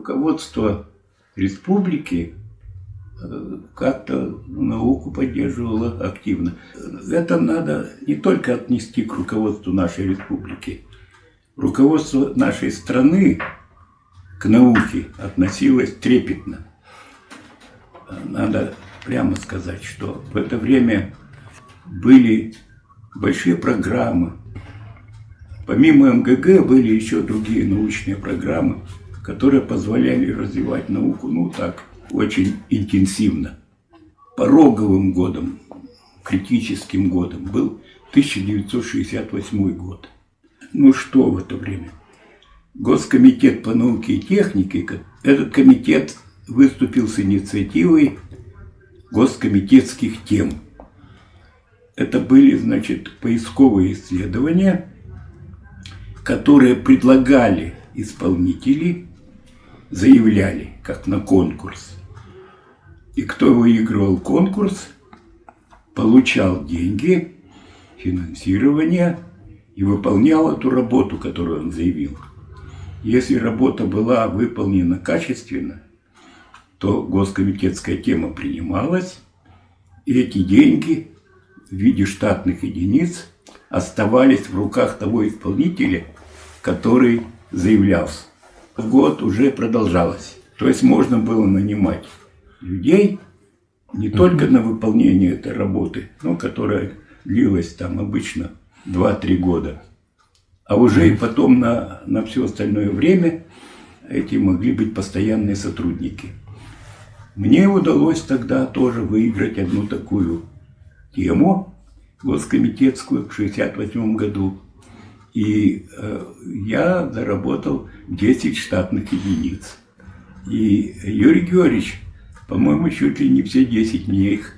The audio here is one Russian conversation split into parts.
руководство республики как-то науку поддерживало активно. Это надо не только отнести к руководству нашей республики. Руководство нашей страны к науке относилось трепетно. Надо прямо сказать, что в это время были большие программы. Помимо МГГ были еще другие научные программы, которые позволяли развивать науку, очень интенсивно. Пороговым годом, критическим годом был 1968 год. Что в это время? Госкомитет по науке и технике, этот комитет выступил с инициативой госкомитетских тем. Это были, поисковые исследования, которые предлагали исполнители, заявляли, как на конкурс. И кто выигрывал конкурс, получал деньги, финансирование и выполнял эту работу, которую он заявил. Если работа была выполнена качественно, то госкомитетская тема принималась, и эти деньги в виде штатных единиц оставались в руках того исполнителя, который заявлялся. Год уже продолжалось. То есть можно было нанимать людей не только на выполнение этой работы, которая длилась обычно 2-3 года, а уже и потом на все остальное время эти могли быть постоянные сотрудники. Мне удалось тогда тоже выиграть одну такую тему госкомитетскую в 1968 году. И я заработал 10 штатных единиц. И Юрий Георгиевич, по-моему, чуть ли не все 10 мне их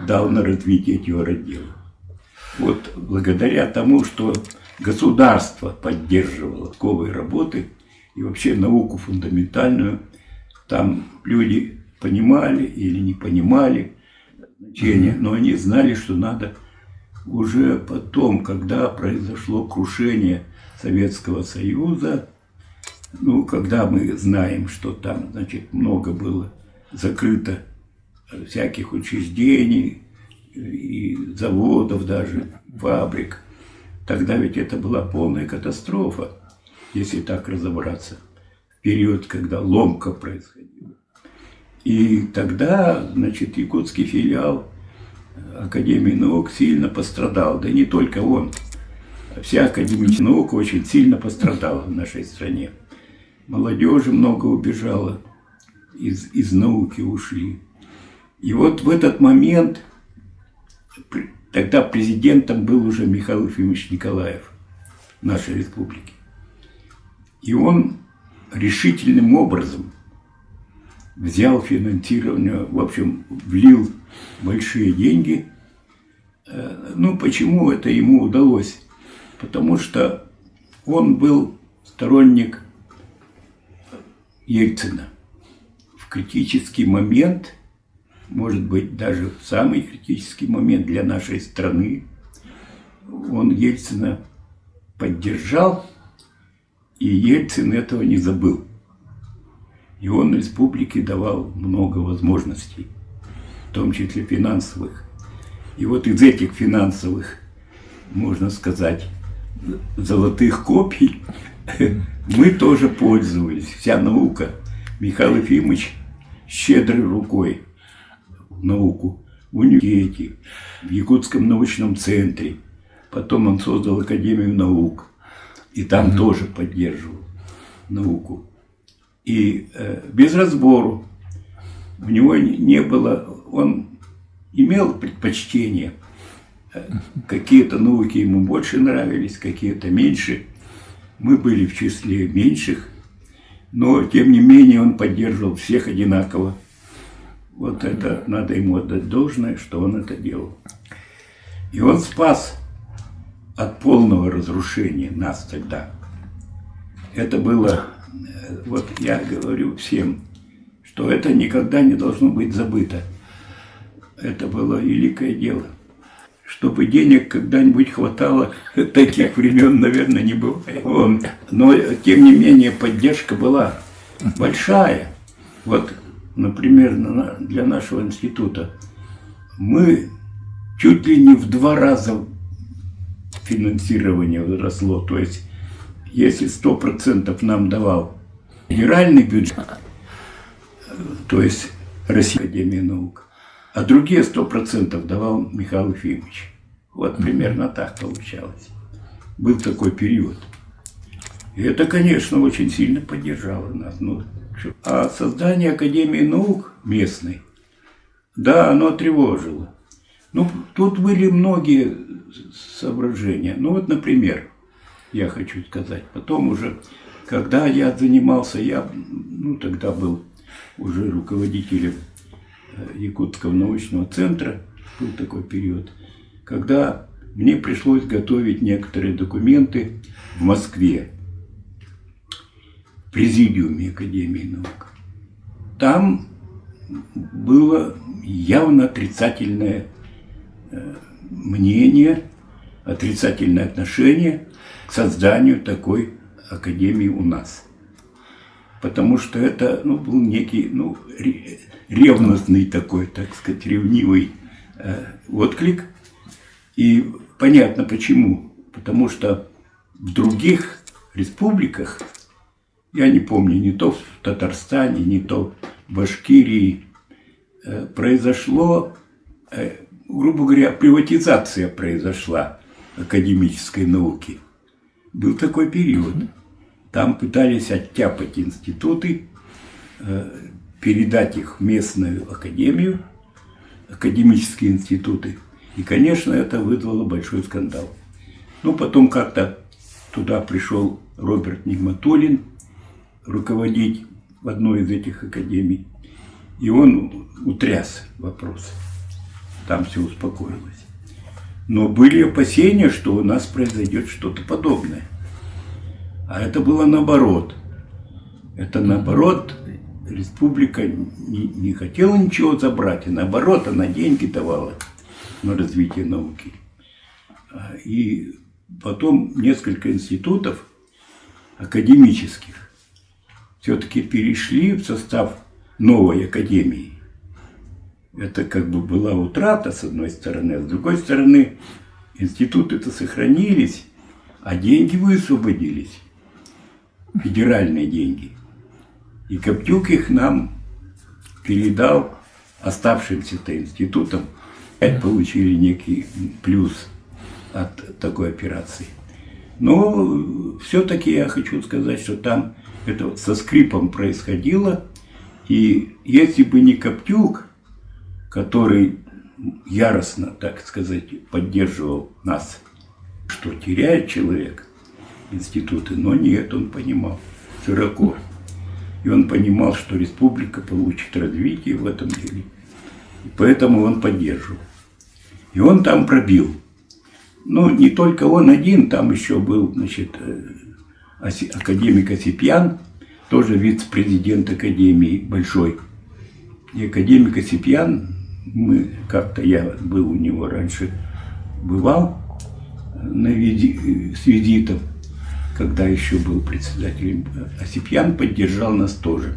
дал на развитие этого отдела. Благодаря тому, что государство поддерживало поисковые работы и вообще науку фундаментальную, там люди понимали или не понимали значения, но они знали, что надо уже потом, когда произошло крушение Советского Союза, когда мы знаем, что там, много было закрыто всяких учреждений и заводов даже, фабрик, тогда ведь это была полная катастрофа, если так разобраться, в период, когда ломка происходила. И тогда, якутский филиал Академии наук сильно пострадал. Да не только он. Вся Академия наук очень сильно пострадала в нашей стране. Молодежи много убежало, из науки ушли. И в этот момент, тогда президентом был уже Михаил Ефимович Николаев нашей республики. И он решительным образом взял финансирование, в общем, влил большие деньги. Почему это ему удалось? Потому что он был сторонник Ельцина. В критический момент, может быть, даже в самый критический момент для нашей страны, он Ельцина поддержал, и Ельцин этого не забыл. И он республике давал много возможностей, в том числе финансовых. И из этих финансовых, можно сказать, золотых копий мы тоже пользовались. Вся наука. Михаил Ефимович щедрой рукой в науку в университете, в Якутском научном центре. Потом он создал Академию наук. И там тоже поддерживал науку. И без разбору. У него не было, он имел предпочтение. Какие-то науки ему больше нравились, какие-то меньше. Мы были в числе меньших, но тем не менее он поддерживал всех одинаково. Это надо ему отдать должное, что он это делал. И он спас от полного разрушения нас тогда. Это было... я говорю всем, что это никогда не должно быть забыто. Это было великое дело. Чтобы денег когда-нибудь хватало, таких времен, наверное, не бывает. Но, тем не менее, поддержка была. большая. Вот, например, для нашего института мы чуть ли не в 2 раза финансирование возросло. То есть, если 100% нам давал федеральный бюджет, то есть Российская академия наук, а другие 100% давал Михаил Ефимович. Вот примерно так получалось. Был такой период. И это, конечно, очень сильно поддержало нас. А создание Академии наук местной, да, оно тревожило. Тут были многие соображения. Вот, например, я хочу сказать, потом уже, когда я занимался, я тогда был уже руководителем Якутского научного центра, был такой период, когда мне пришлось готовить некоторые документы в Москве, в Президиуме Академии наук. Там было явно отрицательное мнение, отрицательное отношение к созданию такой академии у нас. Потому что это был некий ревностный такой, так сказать, ревнивый отклик. И понятно почему. Потому что в других республиках, я не помню, не то в Татарстане, не то в Башкирии, произошло, грубо говоря, приватизация произошла академической науки. Был такой период. Там пытались оттяпать институты, передать их в местную академию, академические институты. И, конечно, это вызвало большой скандал. Потом как-то туда пришел Роберт Нигматуллин руководить в одной из этих академий. И он утряс вопрос. Там все успокоилось. Но были опасения, что у нас произойдет что-то подобное. А это было наоборот. Это наоборот, республика не хотела ничего забрать, а наоборот, она деньги давала на развитие науки. И потом несколько институтов академических все-таки перешли в состав новой академии. Это как бы была утрата, с одной стороны, а с другой стороны, институты-то сохранились, а деньги высвободились. Федеральные деньги. И Коптюк их нам передал оставшимся-то институтам. Опять получили некий плюс от такой операции. Но все-таки я хочу сказать, что там это со скрипом происходило. И если бы не Коптюк, который яростно, так сказать, поддерживал нас, что теряет человек институты, но нет, он понимал широко. И он понимал, что республика получит развитие в этом деле. И поэтому он поддерживал. И он там пробил. Не только он один, там еще был, академик Осипьян, тоже вице-президент академии большой. И академик Осипьян, я был у него раньше, бывал с визитом, когда еще был председателем. Осипьян поддержал нас тоже.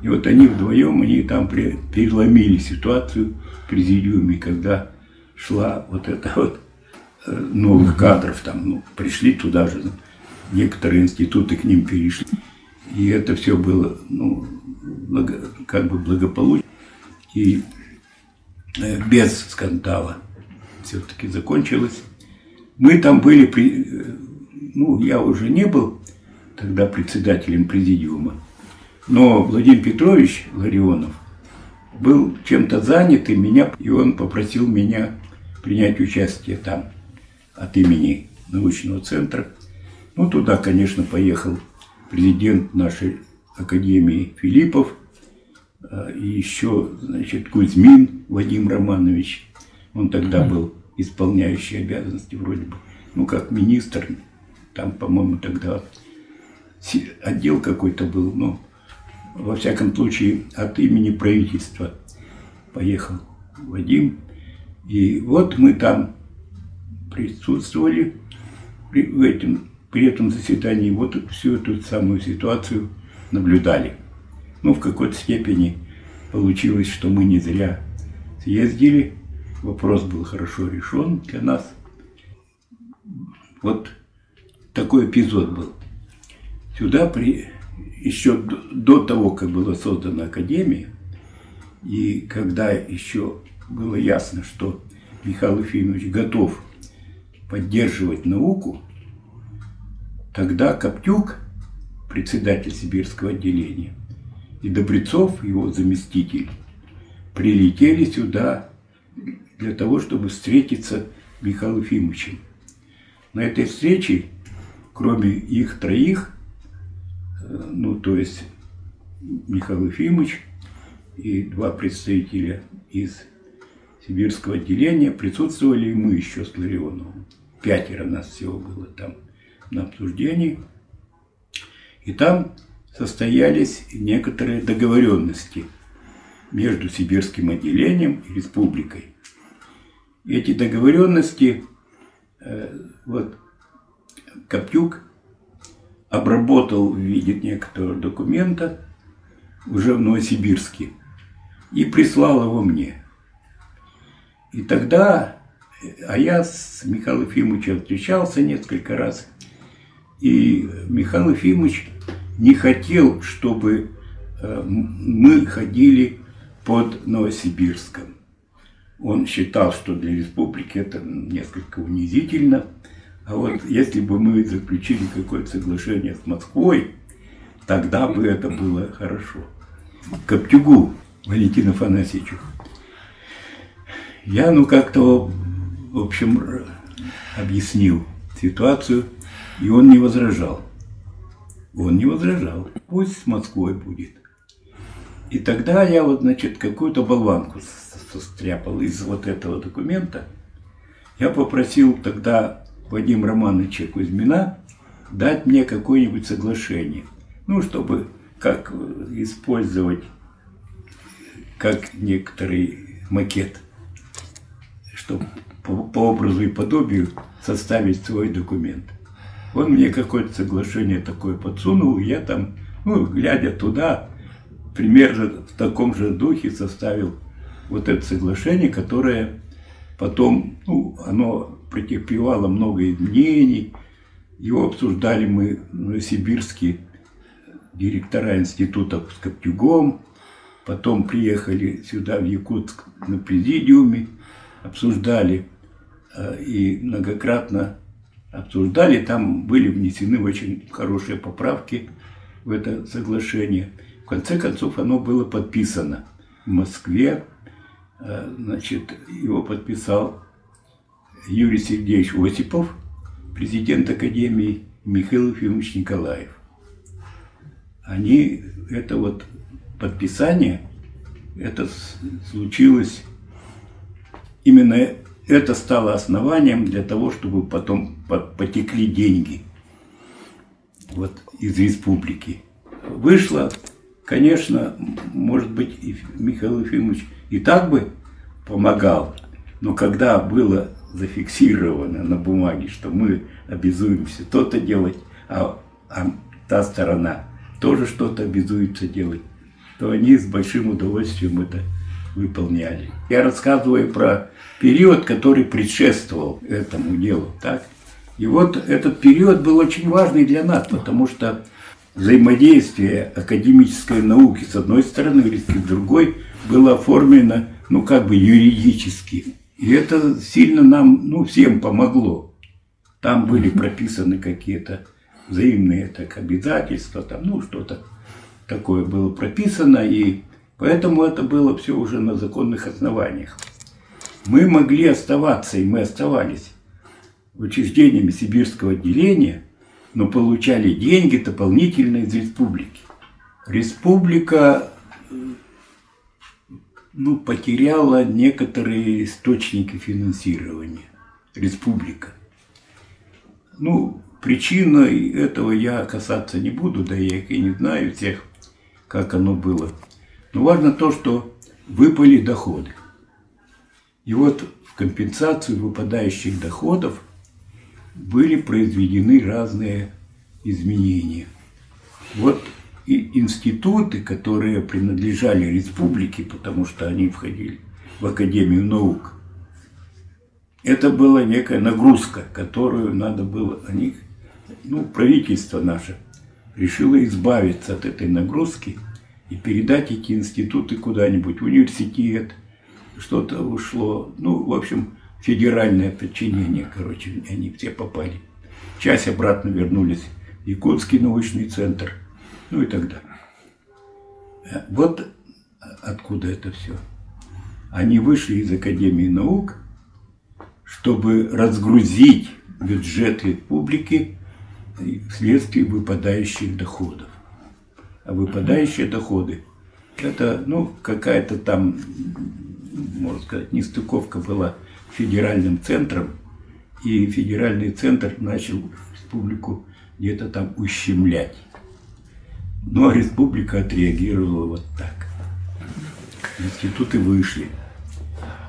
И вот они вдвоем, они там переломили ситуацию в президиуме, когда шла новых кадров там, пришли туда же, некоторые институты к ним перешли. И это все было, благополучно и без скандала все-таки закончилось. Мы там были, я уже не был тогда председателем президиума, но Владимир Петрович Ларионов был чем-то занят, и он попросил меня принять участие там от имени научного центра. Туда, конечно, поехал президент нашей академии Филиппов, и еще, Кузьмин Вадим Романович. Он тогда был исполняющий обязанности вроде бы, как министр. Там, по-моему, тогда отдел какой-то был, но во всяком случае от имени правительства поехал Вадим. И вот мы там присутствовали при этом заседании. Вот всю эту самую ситуацию наблюдали. Ну, в какой-то степени получилось, что мы не зря съездили. Вопрос был хорошо решен для нас. Вот такой эпизод был. Сюда еще до того, как была создана Академия, и когда еще было ясно, что Михаил Ефимович готов поддерживать науку, тогда Коптюк, председатель Сибирского отделения, и Добрецов, его заместитель, прилетели сюда для того, чтобы встретиться с Михаилом Ефимовичем. На этой встрече, кроме их троих, ну, то есть Михаил Ефимович и два представителя из Сибирского отделения, присутствовали и мы еще с Ларионовым. 5 нас всего было там на обсуждении. И там состоялись некоторые договоренности между Сибирским отделением и республикой. Эти договоренности вот Коптюк обработал в виде некоторого документа уже в Новосибирске и прислал его мне. И тогда, а я с Михаилом Ефимовичем встречался несколько раз, и Михаил Ефимович не хотел, чтобы мы ходили под Новосибирском. Он считал, что для республики это несколько унизительно. А вот если бы мы заключили какое-то соглашение с Москвой, тогда бы это было хорошо. Коптюгу Валентину Афанасьевичу я, как-то, в общем, объяснил ситуацию, и он не возражал. Он не возражал. Пусть с Москвой будет. И тогда я какую-то болванку состряпал из вот этого документа. Я попросил тогда Вадима Романовича Кузьмина дать мне какое-нибудь соглашение. Ну, чтобы как использовать как некоторый макет, чтобы по образу и подобию составить свой документ. Он мне какое-то соглашение такое подсунул, и я там, глядя туда, примерно в таком же духе составил вот это соглашение, которое потом, оно претерпевало много изменений. Его обсуждали мы в Новосибирске, директора институтов с Коптюгом. Потом приехали сюда, в Якутск, на президиуме, обсуждали и многократно обсуждали. Там были внесены очень хорошие поправки в это соглашение. В конце концов, оно было подписано в Москве. Его подписал Юрий Сергеевич Осипов, президент Академии, Михаил Ефимович Николаев. Это подписание, это случилось, именно это стало основанием для того, чтобы потом потекли деньги из республики. Вышло, конечно, может быть, и Михаил Ефимович и так бы помогал, но когда было зафиксировано на бумаге, что мы обязуемся то-то делать, а та сторона тоже что-то обязуется делать, то они с большим удовольствием это выполняли. Я рассказываю про период, который предшествовал этому делу, так? И этот период был очень важный для нас, потому что взаимодействие академической науки с одной стороны и с другой было оформлено, юридически. И это сильно нам, всем помогло. Там были прописаны какие-то взаимные обязательства, что-то такое было прописано, и поэтому это было все уже на законных основаниях. Мы могли оставаться, и мы оставались учреждениями Сибирского отделения, но получали деньги дополнительно из республики. Республика потеряла некоторые источники финансирования. Республика. Причиной этого я касаться не буду, да я их и не знаю всех, как оно было. Но важно то, что выпали доходы. И в компенсацию выпадающих доходов были произведены разные изменения. институты, которые принадлежали республике, потому что они входили в Академию наук, это была некая нагрузка, которую надо было, правительство наше решило избавиться от этой нагрузки и передать эти институты куда-нибудь в университет, что-то ушло, в общем, федеральное подчинение, они все попали. Часть обратно вернулись в Якутский научный центр, и так далее. Вот откуда это все. Они вышли из Академии наук, чтобы разгрузить бюджет республики вследствие выпадающих доходов. А выпадающие доходы – это, какая-то там, можно сказать, нестыковка была с федеральным центром, и федеральный центр начал республику где-то там ущемлять. А республика отреагировала вот так. Институты вышли.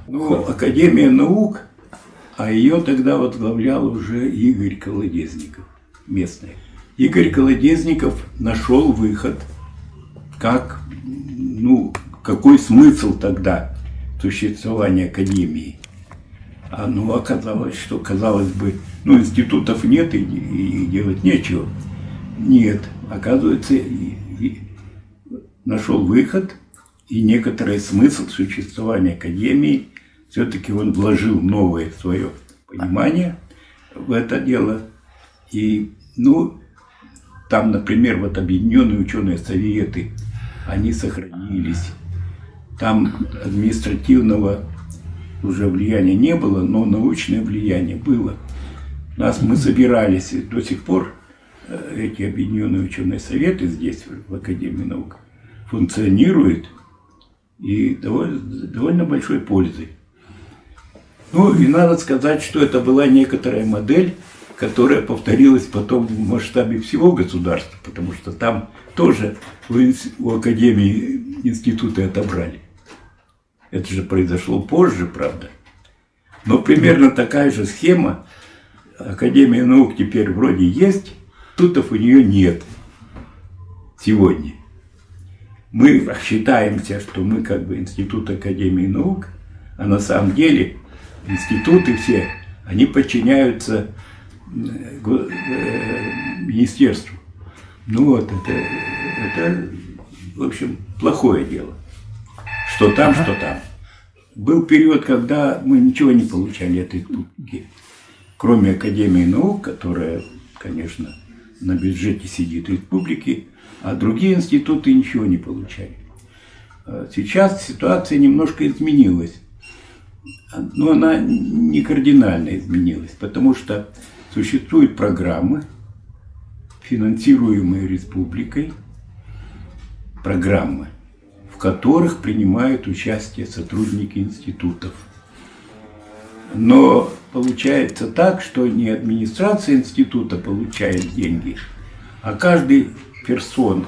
Академия наук, а ее тогда возглавлял уже Игорь Колодезников, местный. Игорь Колодезников нашел выход, какой смысл тогда существования академии. Оказалось, что, казалось бы, институтов нет и делать нечего. Нет, оказывается, нашел выход, и некоторый смысл существования академии, все-таки он вложил новое свое понимание в это дело. И, там, например, Объединенные ученые советы, они сохранились. Там административного уже влияния не было, но научное влияние было. Мы собирались до сих пор, эти Объединенные ученые советы здесь, в Академии наук, функционируют и довольно большой пользой. И надо сказать, что это была некоторая модель, которая повторилась потом в масштабе всего государства, потому что там тоже у Академии институты отобрали. Это же произошло позже, правда. Но примерно такая же схема. Академия наук теперь вроде есть, институтов у нее нет сегодня. Мы считаемся, что мы институт Академии наук, а на самом деле институты все, они подчиняются министерству. Это, в общем, плохое дело. Что там, что там. Был период, когда мы ничего не получали от республики, кроме Академии наук, которая, конечно, на бюджете сидит республики, а другие институты ничего не получали. Сейчас ситуация немножко изменилась, но она не кардинально изменилась, потому что существуют программы, финансируемые республикой, программы, в которых принимают участие сотрудники институтов. Но получается так, что не администрация института получает деньги, а каждая персона,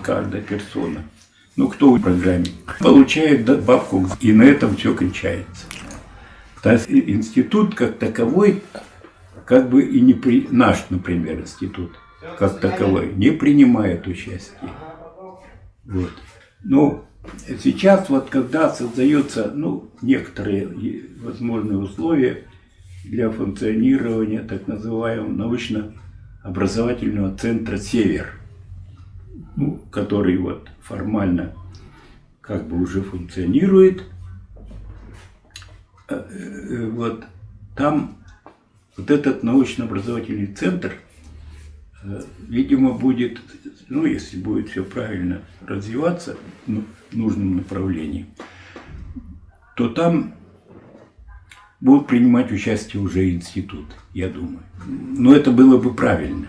кто в программе, получает добавку, и на этом все кончается. То есть институт как таковой, наш, например, институт, как таковой, не принимает участие. Сейчас, когда создаются, некоторые возможные условия для функционирования так называемого научно-образовательного центра «Север», который формально уже функционирует, там этот научно-образовательный центр, видимо, будет, если будет все правильно развиваться в нужном направлении, то там будут принимать участие уже институты, я думаю. Но это было бы правильно,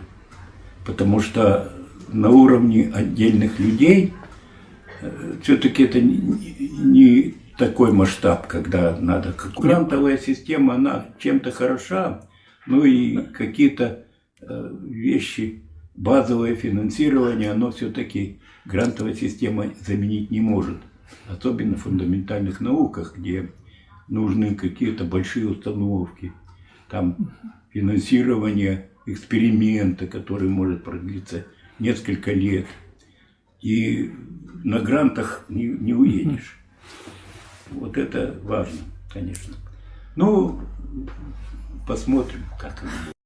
потому что на уровне отдельных людей все-таки это не такой масштаб, когда надо. Грантовая система, она чем-то хороша, и какие-то вещи, базовое финансирование, оно все-таки грантовая система заменить не может. Особенно в фундаментальных науках, где нужны какие-то большие установки, там финансирование эксперимента, который может продлиться несколько лет. и на грантах не уедешь. Вот это важно, конечно. Ну, посмотрим, как это будет.